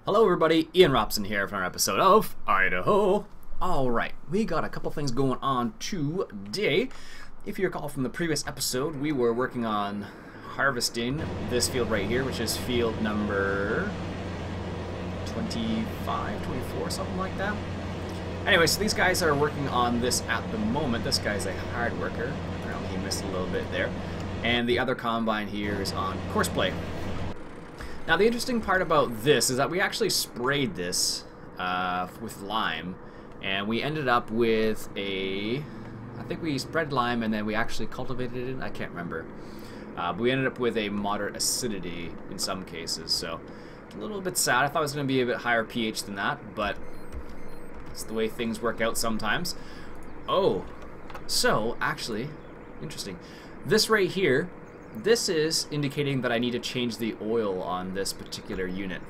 Hello everybody, Iain Robson here for another episode of Idaho. Alright, we got a couple things going on today. If you recall from the previous episode, we were working on harvesting this field right here, which is field number 25, 24, something like that. Anyway, so these guys are working on this at the moment. This guy's a hard worker. Apparently he missed a little bit there. And the other combine here is on courseplay. Now the interesting part about this is that we actually sprayed this with lime, and we ended up with I think we spread lime and then we actually cultivated it. I can't remember. But we ended up with a moderate acidity in some cases, so it's a little bit sad. I thought it was going to be a bit higher pH than that, but it's the way things work out sometimes. Oh, so actually, interesting. This right here, this is indicating that I need to change the oil on this particular unit.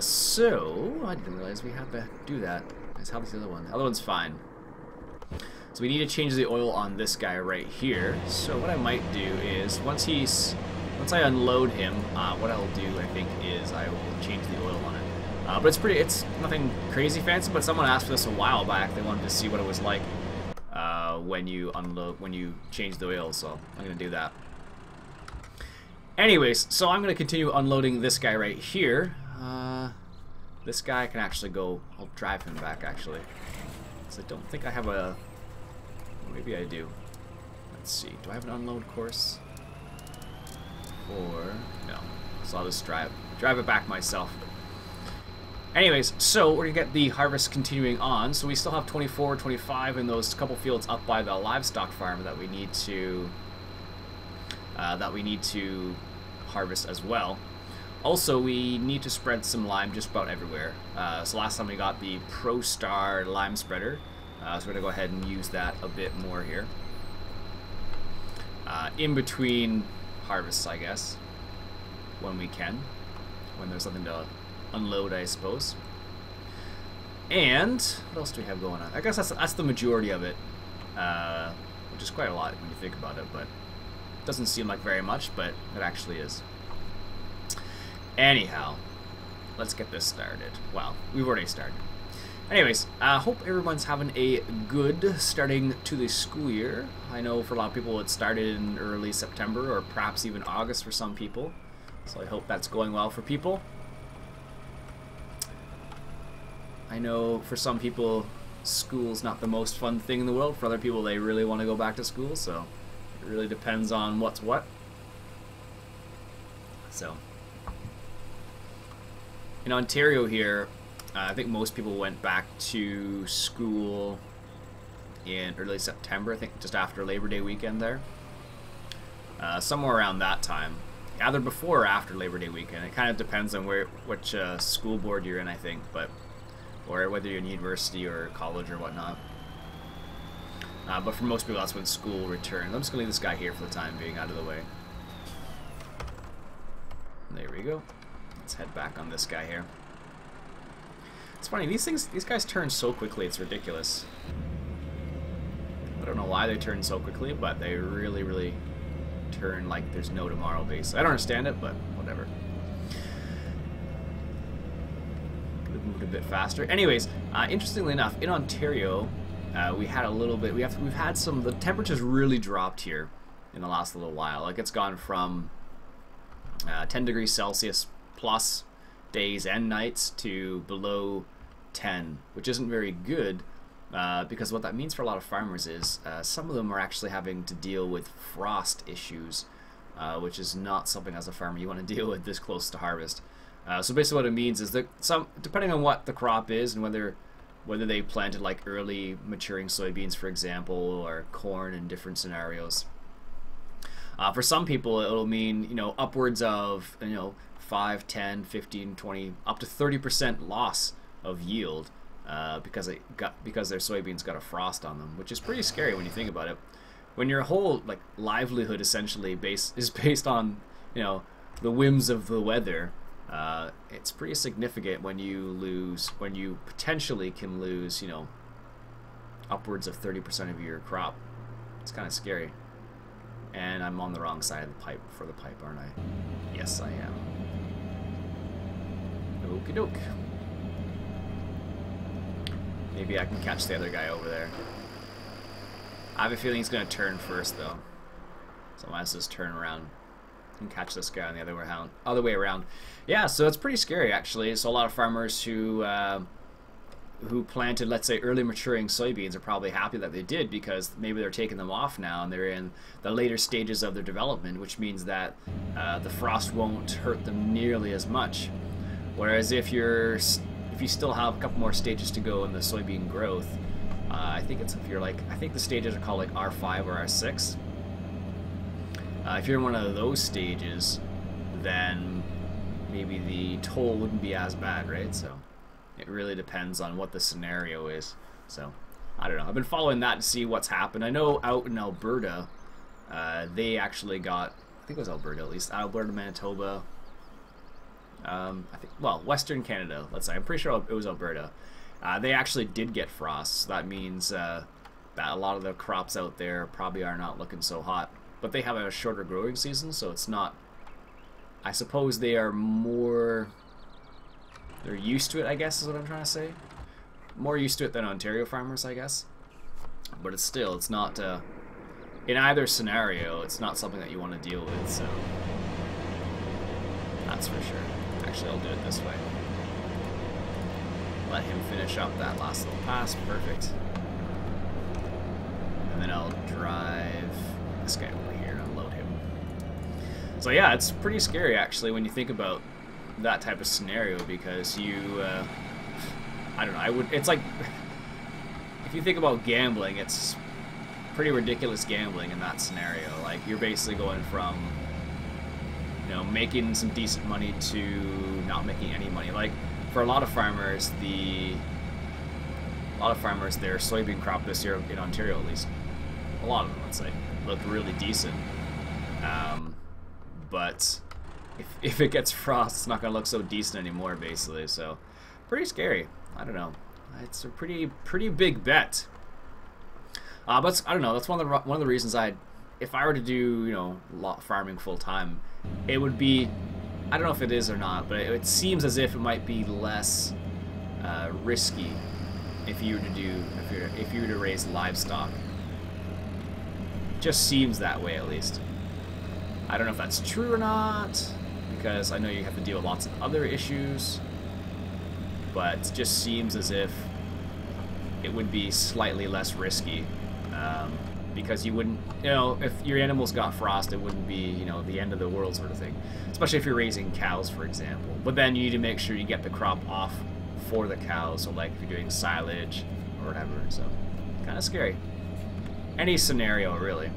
So I didn't realize we had to do that. How's the other one? The other one's fine. So we need to change the oil on this guy right here. So what I might do is once I unload him, what I'll do I think is I will change the oil on it. But it's nothing crazy fancy. But someone asked for this a while back. They wanted to see what it was like when you change the oil. So I'm gonna do that. Anyways, so I'm going to continue unloading this guy right here. This guy can actually go... I'll drive him back, actually. So I don't think I have a... Maybe I do. Let's see. Do I have an unload course? Or... No. So I'll just drive it back myself. Anyways, so we're going to get the harvest continuing on. So we still have 24, 25 in those couple fields up by the livestock farm that we need to... harvest as well. Also, we need to spread some lime just about everywhere. So last time we got the Pro Star lime spreader, so we're gonna go ahead and use that a bit more here. In between harvests, I guess, when we can, when there's something to unload, I suppose. And what else do we have going on? I guess that's the majority of it, which is quite a lot when you think about it, but doesn't seem like very much, but it actually is. Anyhow, let's get this started. Well, we've already started. Anyways, I hope everyone's having a good starting to the school year. I know for a lot of people it started in early September or perhaps even August for some people. So I hope that's going well for people. I know for some people school's not the most fun thing in the world. For other people they really want to go back to school, so it really depends on what's what. So, in Ontario here, I think most people went back to school in early September, I think just after Labor Day weekend there. Somewhere around that time. Either before or after Labor Day weekend. It kind of depends on which school board you're in, I think, or whether you're in university or college or whatnot. But for most people, that's when school returns. I'm just going to leave this guy here for the time being, out of the way. There we go. Let's head back on this guy here. It's funny, these guys turn so quickly, it's ridiculous. I don't know why they turn so quickly, but they really, really turn like there's no tomorrow, basically. I don't understand it, but whatever. Could have moved a bit faster. Anyways, interestingly enough, in Ontario... we had a little bit. We've had some. The temperatures really dropped here in the last little while. Like it's gone from 10 degrees Celsius plus days and nights to below 10, which isn't very good because what that means for a lot of farmers is some of them are actually having to deal with frost issues, which is not something as a farmer you want to deal with this close to harvest. So basically, what it means is that depending on what the crop is and whether they planted like early maturing soybeans, for example, or corn in different scenarios. For some people, it'll mean, upwards of, 5, 10, 15, 20, up to 30% loss of yield because their soybeans got a frost on them, which is pretty scary when you think about it. When your whole livelihood essentially is based on, the whims of the weather. It's pretty significant when you potentially can lose, upwards of 30% of your crop. It's kind of scary. And I'm on the wrong side of the pipe for the pipe, aren't I? Yes, I am. Okie doke. Maybe I can catch the other guy over there. I have a feeling he's going to turn first, though. So I might just turn around and catch this guy on the other way around. Yeah, so it's pretty scary, actually. So a lot of farmers who planted, let's say, early maturing soybeans are probably happy that they did, because maybe they're taking them off now and they're in the later stages of their development, which means that the frost won't hurt them nearly as much. Whereas if you still have a couple more stages to go in the soybean growth, I think the stages are called like R5 or R6. If you're in one of those stages, then maybe the toll wouldn't be as bad, right? So it really depends on what the scenario is. So I don't know. I've been following that to see what's happened. I know out in Alberta, they actually got, I think it was Alberta at least, Alberta, Manitoba, I think, well, Western Canada, let's say. I'm pretty sure it was Alberta. They actually did get frost. So that means that a lot of the crops out there probably are not looking so hot. But they have a shorter growing season, so it's not... I suppose they are more... They're used to it, I guess, is what I'm trying to say. More used to it than Ontario farmers, I guess. But it's still, it's not... in either scenario, it's not something that you want to deal with, so... That's for sure. Actually, I'll do it this way. Let him finish up that last little pass. Perfect. And then I'll drive this guy over here and unload him. So yeah, it's pretty scary actually when you think about that type of scenario, because you, I don't know, it's like, if you think about gambling, it's pretty ridiculous gambling in that scenario. Like, you're basically going from, you know, making some decent money to not making any money. Like, for a lot of farmers, their soybean crop this year in Ontario, at least, a lot of them, let's say, looked really decent. But if it gets frost, it's not going to look so decent anymore, basically. So, pretty scary. I don't know. It's a pretty big bet. But I don't know. That's one of the reasons if I were to do, you know, lot farming full time, it would be, I don't know if it is or not, but it seems as if it might be less risky if you were to raise livestock. Just seems that way, at least. I don't know if that's true or not, because I know you have to deal with lots of other issues, but it just seems as if it would be slightly less risky, because you wouldn't, you know, if your animals got frost, it wouldn't be, you know, the end of the world sort of thing, especially if you're raising cows, for example. But then you need to make sure you get the crop off for the cows, so like if you're doing silage or whatever, so kind of scary. Any scenario, really.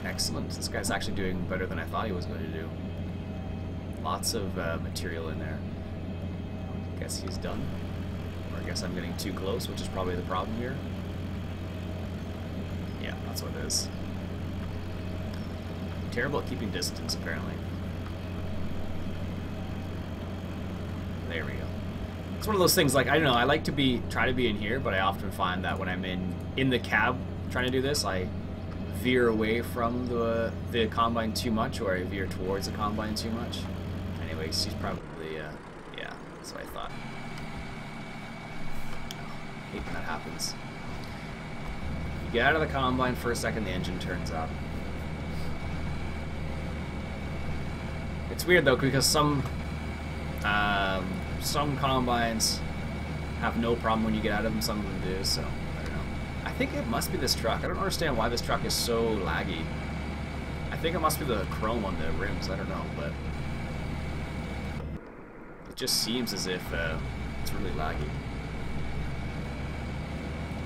Excellent. This guy's actually doing better than I thought he was going to do. Lots of material in there. Guess he's done. Or I guess I'm getting too close, which is probably the problem here. Yeah, that's what it is. Terrible at keeping distance, apparently. There we go. It's one of those things, like, I don't know, I like to try to be in here, but I often find that when I'm in the cab trying to do this, I veer away from the combine too much, or I veer towards the combine too much. Anyways, he's probably, yeah, that's what I thought. I hate when that happens. You get out of the combine for a second, the engine turns up. It's weird though, because some combines have no problem when you get out of them, some of them do, so I don't know. I think it must be this truck. I don't understand why this truck is so laggy. I think it must be the chrome on the rims, I don't know, but it just seems as if it's really laggy.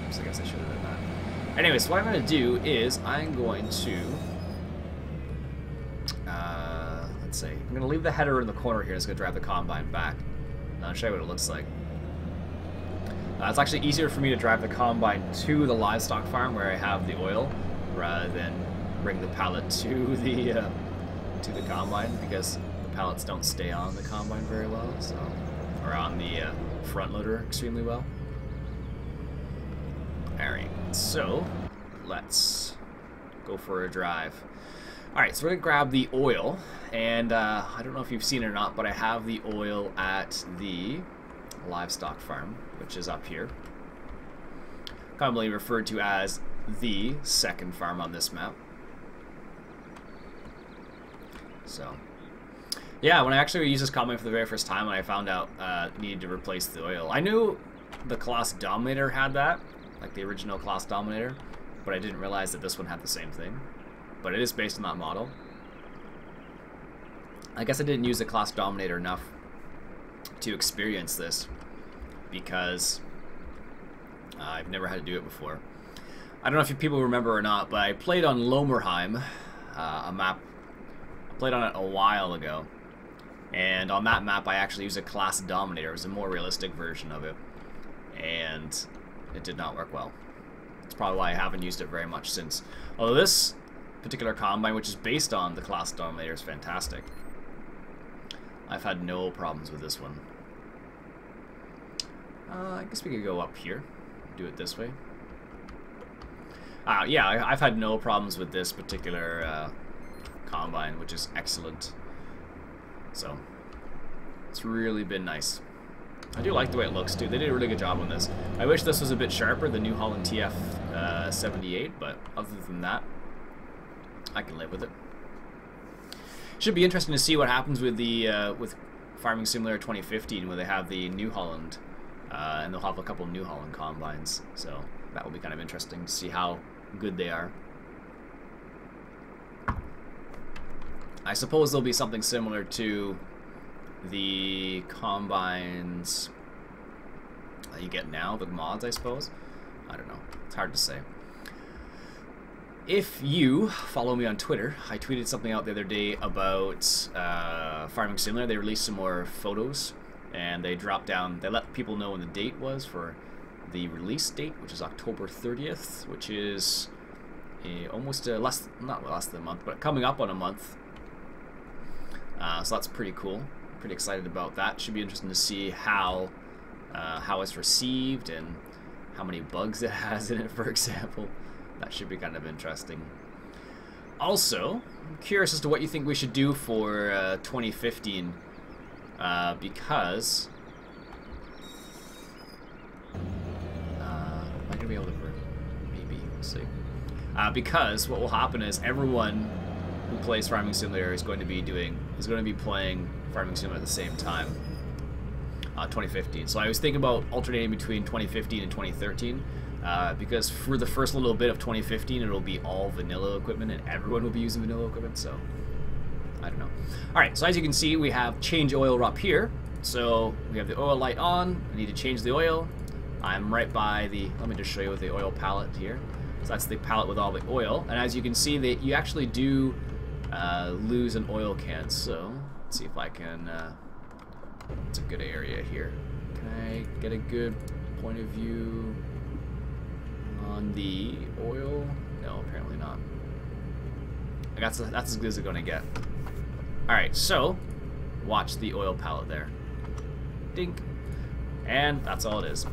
Oops, I guess I should have done that. Anyways, what I'm going to do is I'm going to let's see, I'm going to leave the header in the corner here. It's going to drive the combine back. I'll show you what it looks like. It's actually easier for me to drive the combine to the livestock farm where I have the oil, rather than bring the pallet to the combine, because the pallets don't stay on the combine very well, so, or on the front loader extremely well. Alright, so let's go for a drive. Alright, so we're going to grab the oil, and I don't know if you've seen it or not, but I have the oil at the livestock farm, which is up here. Commonly referred to as the second farm on this map. So, yeah, when I actually used this combine for the very first time, when I found out needed to replace the oil, I knew the Class Dominator had that, like the original Class Dominator, but I didn't realize that this one had the same thing. But it is based on that model. I guess I didn't use the Class Dominator enough to experience this because I've never had to do it before. I don't know if you people remember or not, but I played on Lomerheim, a map. I played on it a while ago, and on that map I actually used a Class Dominator. It was a more realistic version of it, and it did not work well. That's probably why I haven't used it very much since. Although this particular combine, which is based on the Class Dominator, is fantastic. I've had no problems with this one. I guess we could go up here, do it this way. Yeah, I've had no problems with this particular combine, which is excellent. So, it's really been nice. I do like the way it looks too. They did a really good job on this. I wish this was a bit sharper, the New Holland TF78, but other than that, I can live with it. Should be interesting to see what happens with the with Farming Simulator 2015, where they have the New Holland, and they'll have a couple New Holland combines. So that will be kind of interesting to see how good they are. I suppose there'll be something similar to the combines that you get now, the mods, I suppose. I don't know. It's hard to say. If you follow me on Twitter, I tweeted something out the other day about Farming Simulator. They released some more photos, and they dropped down, they let people know when the date was for the release date, which is October 30th, which is almost not less than a month, but coming up on a month. So that's pretty cool. Pretty excited about that. Should be interesting to see how it's received and how many bugs it has in it, for example. That should be kind of interesting. Also, I'm curious as to what you think we should do for 2015, because am I going to be able to? Maybe, we'll see. Because what will happen is everyone who plays Farming Simulator is going to be playing Farming Simulator at the same time. 2015. So I was thinking about alternating between 2015 and 2013. Because for the first little bit of 2015, it'll be all vanilla equipment, and everyone will be using vanilla equipment, so I don't know. Alright, so as you can see, we have change oil up here. So we have the oil light on. I need to change the oil. I'm right by the, let me just show you with the oil palette here. So that's the palette with all the oil, and as you can see, that you actually do lose an oil can. So let's see if I can, it's a good area here. Can I get a good point of view on the oil? No, apparently not. That's as good as it's going to get. Alright, so watch the oil palette there. Dink. And that's all it is.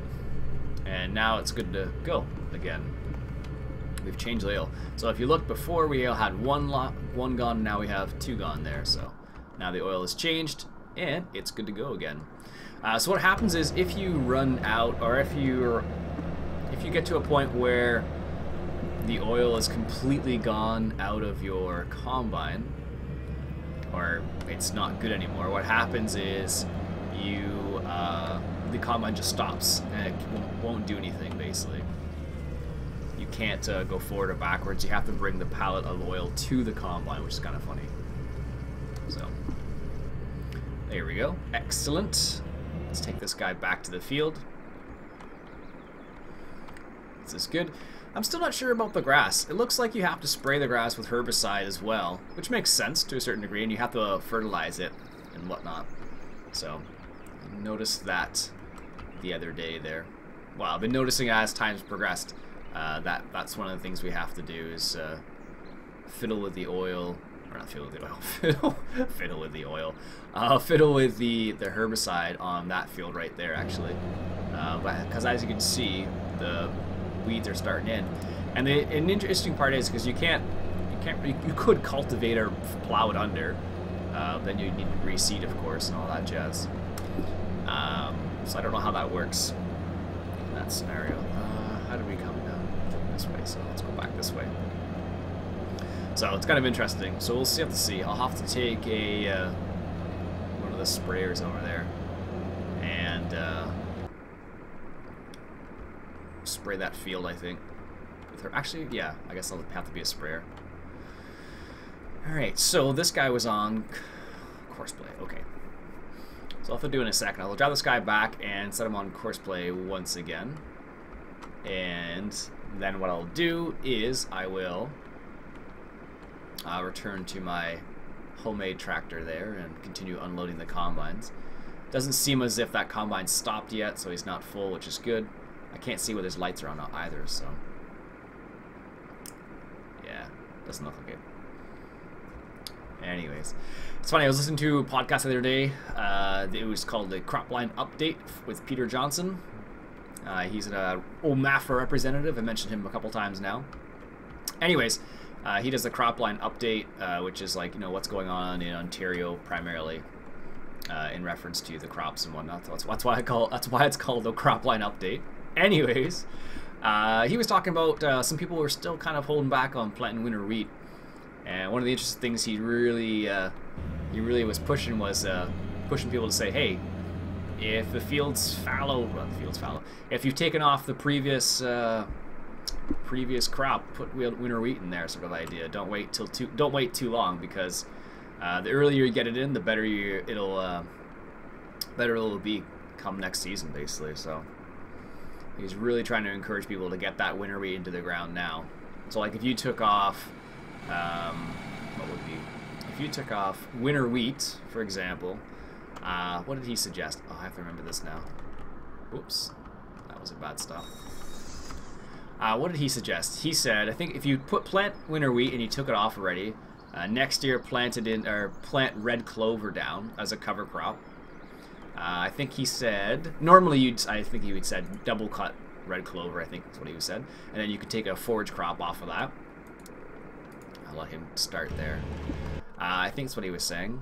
And now it's good to go again. We've changed the oil. So if you look before, we had one gone, now we have two gone there. So now the oil is changed and it's good to go again. So what happens is if you run out, or if you get to a point where the oil is completely gone out of your combine, or it's not good anymore, what happens is the combine just stops and it won't do anything, basically. You can't go forward or backwards. You have to bring the pallet of oil to the combine, which is kind of funny. So there we go. Excellent. Let's take this guy back to the field. This is good. I'm still not sure about the grass. It looks like you have to spray the grass with herbicide as well, which makes sense to a certain degree, and you have to fertilize it and whatnot. So I noticed that the other day there. Well, I've been noticing as time's progressed that's one of the things we have to do is fiddle with the oil, or not fiddle with the oil, fiddle with the oil, fiddle with the herbicide on that field right there, actually, because as you can see, the weeds are starting in, and an interesting part is because you can't You could cultivate or plow it under. Then you need to reseed, of course, and all that jazz. So I don't know how that works in that scenario. How do we come down this way? So let's go back this way. So it's kind of interesting. So we'll have to see. I'll have to take a one of the sprayers over there and spray that field, I think. Actually, yeah, I guess I'll have to be a sprayer. Alright, so this guy was on course play. Okay. So I'll have to do it in a second. I'll drive this guy back and set him on course play once again. And then what I'll do is I will return to my homemade tractor there and continue unloading the combines. Doesn't seem as if that combine stopped yet, so he's not full, which is good. I can't see whether his lights are on either, so yeah, doesn't look like it. Anyways, it's funny, I was listening to a podcast the other day. It was called the Cropline Update with Peter Johnson. He's an old MAFRA representative. I mentioned him a couple times now. Anyways, he does the Cropline Update, which is like, you know, what's going on in Ontario primarily, in reference to the crops and whatnot. That's why it's called the Cropline Update. Anyways, he was talking about some people were still kind of holding back on planting winter wheat. And one of the interesting things he really was pushing was pushing people to say, hey, if the field's fallow, if you've taken off the previous crop, put winter wheat in there, sort of idea. Don't wait too long, because the earlier you get it in, the better it'll be come next season, basically. So he's really trying to encourage people to get that winter wheat into the ground now. So like if you took off if you took off winter wheat, for example, what did he suggest? Oh, I have to remember this now. Oops, that was a bad stop. What did he suggest? He said, I think if you plant winter wheat and you took it off already, next year plant red clover down as a cover crop. I think he said normally I think he would said double cut red clover. I think that's what he said, and then you could take a forage crop off of that. I'll let him start there. I think that's what he was saying,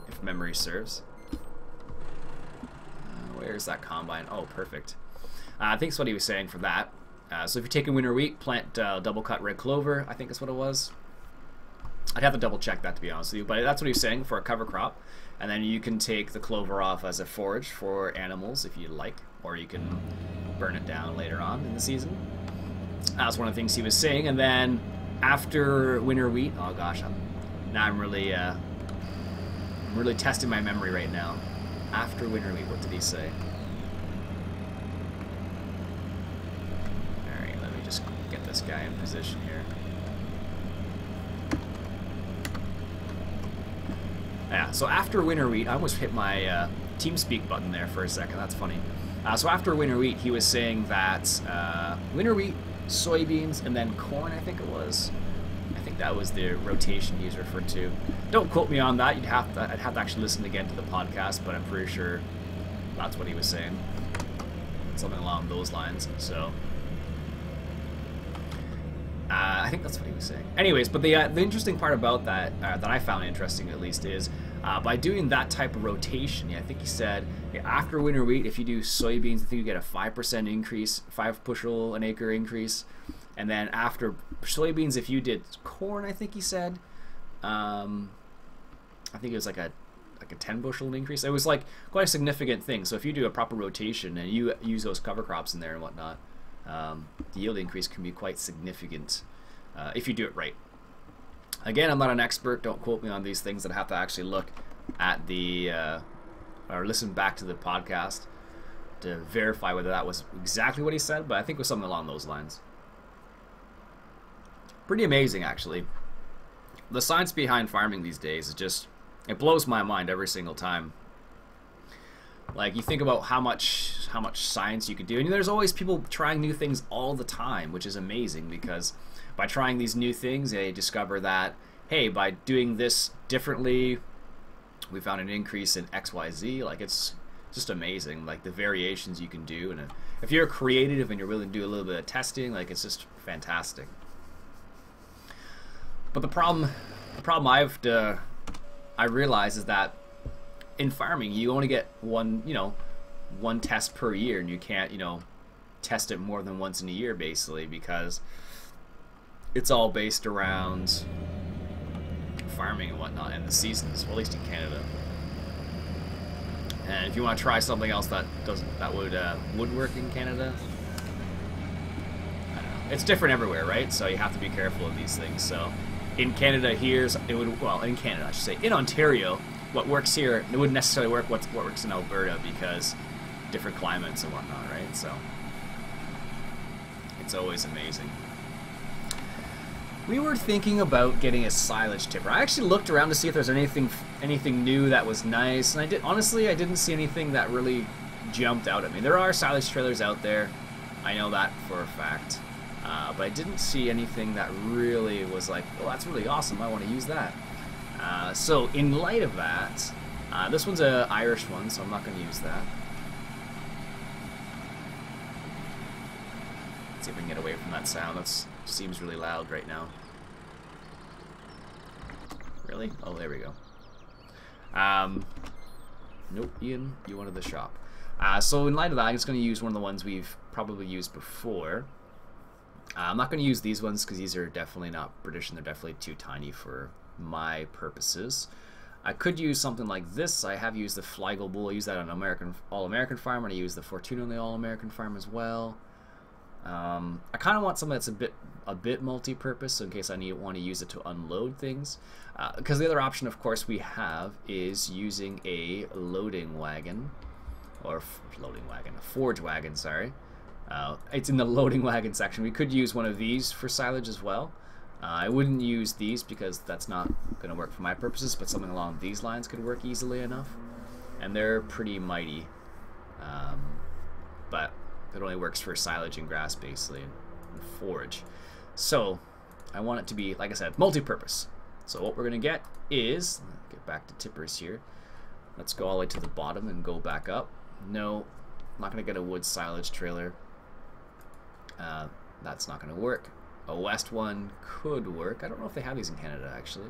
if memory serves. Where's that combine? Oh, perfect. I think that's what he was saying for that. So if you're taking winter wheat, plant double cut red clover. I think that's what it was. I'd have to double check that, to be honest with you, but that's what he was saying for a cover crop. And then you can take the clover off as a forage for animals if you like, or you can burn it down later on in the season. That's one of the things he was saying. And then after winter wheat, oh gosh, I'm really testing my memory right now. After winter wheat, what did he say? All right, let me just get this guy in position here. Yeah, so after winter wheat, I almost hit my TeamSpeak button there for a second. That's funny. So after winter wheat, he was saying that winter wheat, soybeans, and then corn, I think it was. I think that was the rotation he's referred to. Don't quote me on that. I'd have to actually listen again to the podcast, but I'm pretty sure that's what he was saying. Something along those lines. So I think that's what he was saying. Anyways, but the interesting part about that, that I found interesting at least, is by doing that type of rotation, I think he said after winter wheat, if you do soybeans, I think you get a 5% increase, 5 bushel an acre increase. And then after soybeans, if you did corn, I think he said, I think it was like a 10 bushel increase. It was like quite a significant thing. So if you do a proper rotation and you use those cover crops in there and whatnot, the yield increase can be quite significant if you do it right. Again, I'm not an expert. Don't quote me on these things. I'd have to actually look at the or listen back to the podcast to verify whether that was exactly what he said, but I think it was something along those lines. Pretty amazing, actually. The science behind farming these days is just, it blows my mind every single time. Like, you think about how much science you can do, and there's always people trying new things all the time, which is amazing, because by trying these new things, they discover that, hey, by doing this differently, we found an increase in XYZ. Like, it's just amazing, like the variations you can do, and if you're creative and you're willing to do a little bit of testing, like, it's just fantastic. But the problem I realize is that in farming you only get one test per year, and you can't test it more than once in a year basically, because it's all based around farming and whatnot and the seasons, well, at least in Canada. And if you want to try something else that would work in Canada, I don't know. It's different everywhere, right? So you have to be careful of these things. So in Canada in Canada I should say, in Ontario, what works here, it wouldn't necessarily work what works in Alberta, because different climates and whatnot, right? So it's always amazing. We were thinking about getting a silage tipper. I actually looked around to see if there's anything new that was nice, and I didn't see anything that really jumped out at me. There are silage trailers out there, I know that for a fact, but I didn't see anything that really was like, oh, that's really awesome, I want to use that. So in light of that, this one's an Irish one, so I'm not going to use that. Let's see if we can get away from that sound. That seems really loud right now. Really? Oh, there we go. Nope, Ian, you wanted the shop. So in light of that, I'm just going to use one of the ones we've probably used before. I'm not going to use these ones because these are definitely not British and they're definitely too tiny for my purposes. I could use something like this. I have used the Flygle Bull. I use that on All-American Farm, and I use the Fortuna on the All-American Farm as well. I kind of want something that's a bit multi-purpose, so in case I want to use it to unload things. Because the other option, of course, we have is using a loading wagon, or a forge wagon, sorry. It's in the loading wagon section. We could use one of these for silage as well. I wouldn't use these because that's not going to work for my purposes, but something along these lines could work easily enough. And they're pretty mighty, but it only works for silage and grass basically, and forage. So I want it to be, like I said, multi-purpose. So what we're going to get is, get back to tippers here. Let's go all the way to the bottom and go back up. No, I'm not going to get a wood silage trailer. That's not going to work. A west one could work. I don't know if they have these in Canada, actually.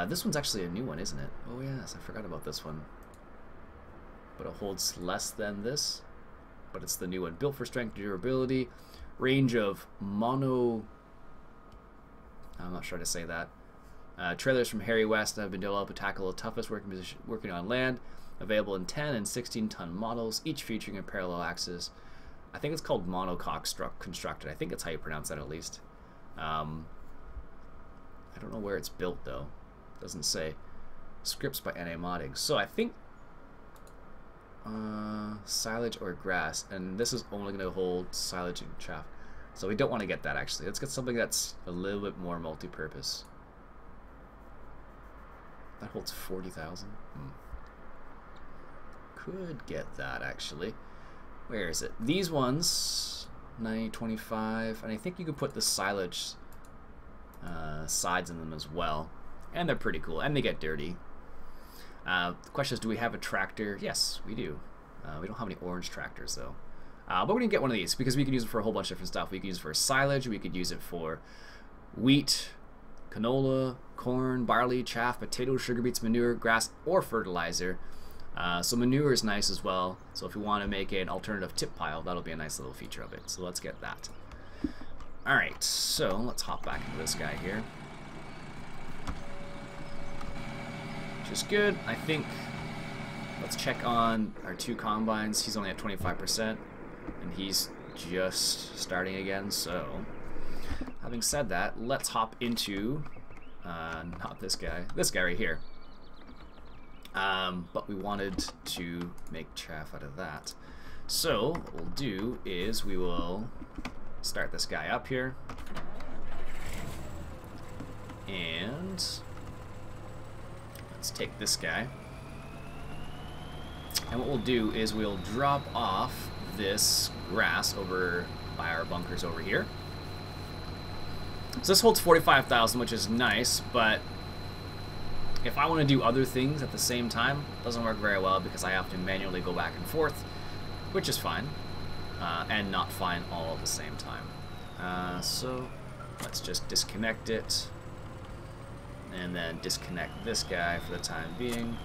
This one's actually a new one, isn't it? Oh yes, I forgot about this one. But it holds less than this. But it's the new one. Built for strength, durability, range of mono... I'm not sure how to say that. Trailers from Harry West have been developed to tackle the toughest working on land. Available in 10 and 16-ton models, each featuring a parallel axis. I think it's called monocoque constructed. I think that's how you pronounce that, at least. I don't know where it's built, though. It doesn't say. Scripts by NA Modding. So I think silage or grass, and this is only going to hold silage and chaff. So we don't want to get that, actually. Let's get something that's a little bit more multi-purpose. That holds 40,000. Could get that, actually. Where is it? These ones, 925, and I think you could put the silage sides in them as well. And they're pretty cool, and they get dirty. The question is, do we have a tractor? Yes, we do. We don't have any orange tractors, though. But we're going to get one of these, because we can use it for a whole bunch of different stuff. We could use it for silage, we could use it for wheat, canola, corn, barley, chaff, potatoes, sugar beets, manure, grass, or fertilizer. So manure is nice as well. So if we want to make an alternative tip pile, that'll be a nice little feature of it. So let's get that. Alright, so let's hop back into this guy here. Which is good, I think. Let's check on our two combines. He's only at 25%, and he's just starting again. So, having said that, let's hop into, not this guy right here. But we wanted to make chaff out of that. So, what we'll do is we will start this guy up here. And let's take this guy. And what we'll do is we'll drop off this grass over by our bunkers over here. So this holds 45,000, which is nice, but if I want to do other things at the same time, it doesn't work very well because I have to manually go back and forth, which is fine, and not fine all at the same time. So let's just disconnect it. And then disconnect this guy for the time being.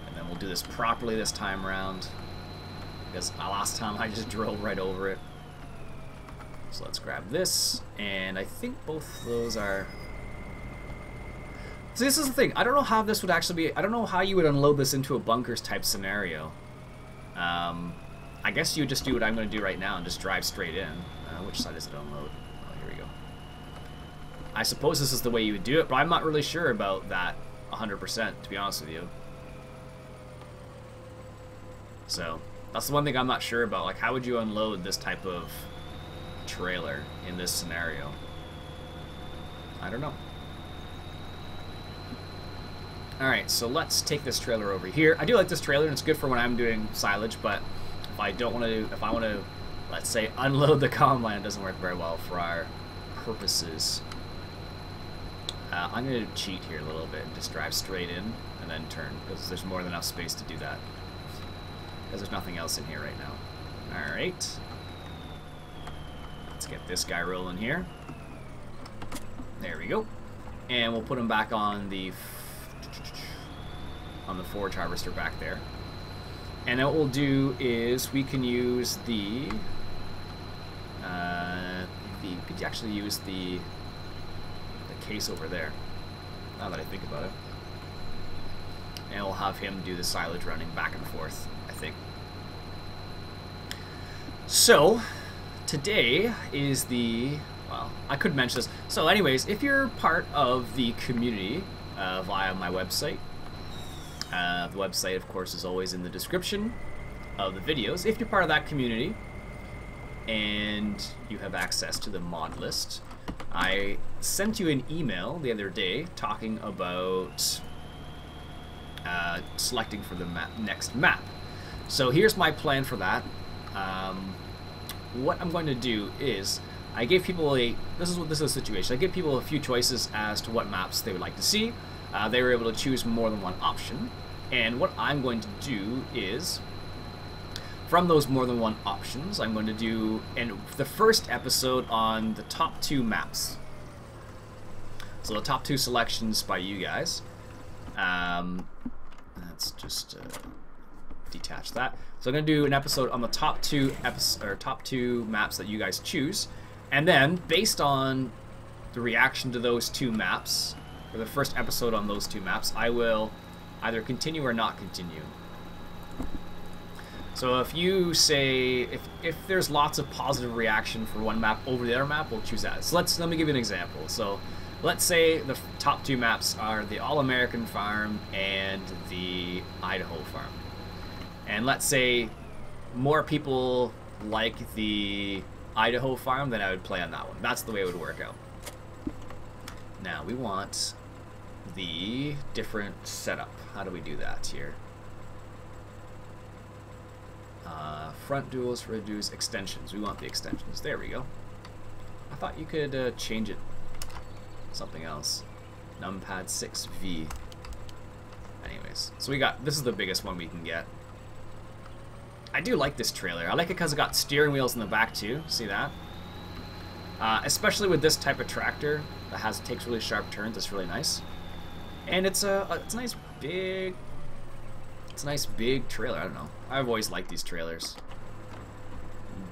And then we'll do this properly this time around. Because last time I just drove right over it. So let's grab this. And I think both of those are... So this is the thing. I don't know how this would actually be... I don't know how you would unload this into a bunkers type scenario. I guess you would just do what I'm going to do right now and just drive straight in. Which side does it unload? Oh, here we go. I suppose this is the way you would do it, but I'm not really sure about that 100%, to be honest with you. So, that's the one thing I'm not sure about. Like, how would you unload this type of trailer in this scenario? I don't know. Alright, so let's take this trailer over here. I do like this trailer, and it's good for when I'm doing silage, but if I don't want to, if I want to, let's say, unload the combine, it doesn't work very well for our purposes. I'm going to cheat here a little bit and just drive straight in and then turn, because there's more than enough space to do that. Because there's nothing else in here right now. Alright. Let's get this guy rolling here. There we go. And we'll put him back on the forage harvester back there. And then what we'll do is we can use we could actually use the case over there, now that I think about it. And we'll have him do the silage running back and forth, I think. So, today is the, well, I could mention this. So anyways, if you're part of the community via my website, the website, of course, is always in the description of the videos. If you're part of that community and you have access to the mod list, I sent you an email the other day talking about selecting for the next map. So here's my plan for that. What I'm going to do is I gave people this is the situation. I gave people a few choices as to what maps they would like to see. They were able to choose more than one option. And what I'm going to do is, from those more than one options, I'm going to do the first episode on the top 2 maps. So the top 2 selections by you guys. Let's just detach that. So I'm going to do an episode on the top 2 maps that you guys choose. And then, based on the reaction to those 2 maps, or the first episode on those 2 maps, I will either continue or not continue. So if you say, if there's lots of positive reaction for one map over the other map, we'll choose that. So let me give you an example. So let's say the top 2 maps are the All-American Farm and the Idaho Farm. And let's say more people like the Idaho Farm, then I would play on that one. That's the way it would work out. Now we want the different setup. How do we do that here? Front duals, rear duals, extensions. We want the extensions. There we go. I thought you could change it. Something else. Numpad 6V. Anyways, so we got, this is the biggest one we can get. I do like this trailer. I like it because it got steering wheels in the back too. See that? Especially with this type of tractor that takes really sharp turns. It's really nice. And it's a nice big trailer. I don't know. I've always liked these trailers.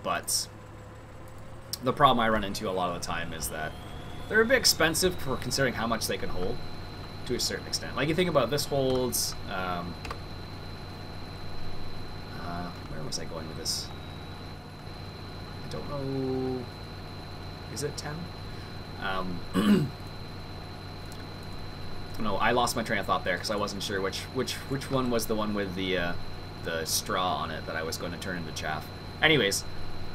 But the problem I run into a lot of the time is that they're a bit expensive for considering how much they can hold to a certain extent. Like, you think about this holds where was I going with this? I don't know. Is it 10? No, I lost my train of thought there because I wasn't sure which one was the one with the straw on it that I was going to turn into chaff. Anyways,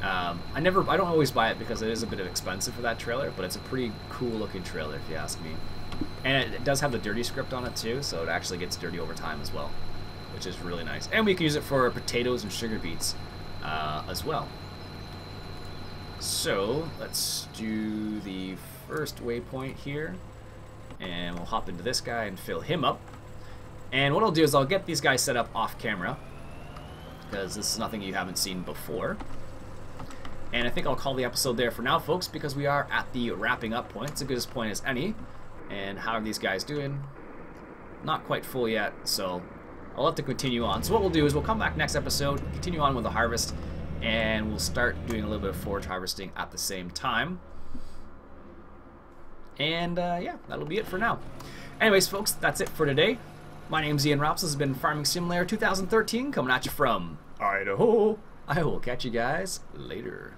I don't always buy it because it is a bit expensive for that trailer, but it's a pretty cool looking trailer if you ask me. And it does have the dirty script on it too, so it actually gets dirty over time as well, which is really nice. And we can use it for potatoes and sugar beets as well. So let's do the first waypoint here. And we'll hop into this guy and fill him up. And what I'll do is I'll get these guys set up off camera, because this is nothing you haven't seen before. And I think I'll call the episode there for now, folks, because we are at the wrapping up point. It's a good point as any. And how are these guys doing? Not quite full yet, so I'll have to continue on. So what we'll do is we'll come back next episode, continue on with the harvest, and we'll start doing a little bit of forage harvesting at the same time. And yeah, that'll be it for now. Anyways, folks, that's it for today. My name's Iain Robson. This has been Farming Simulator 2013, coming at you from Idaho. I will catch you guys later.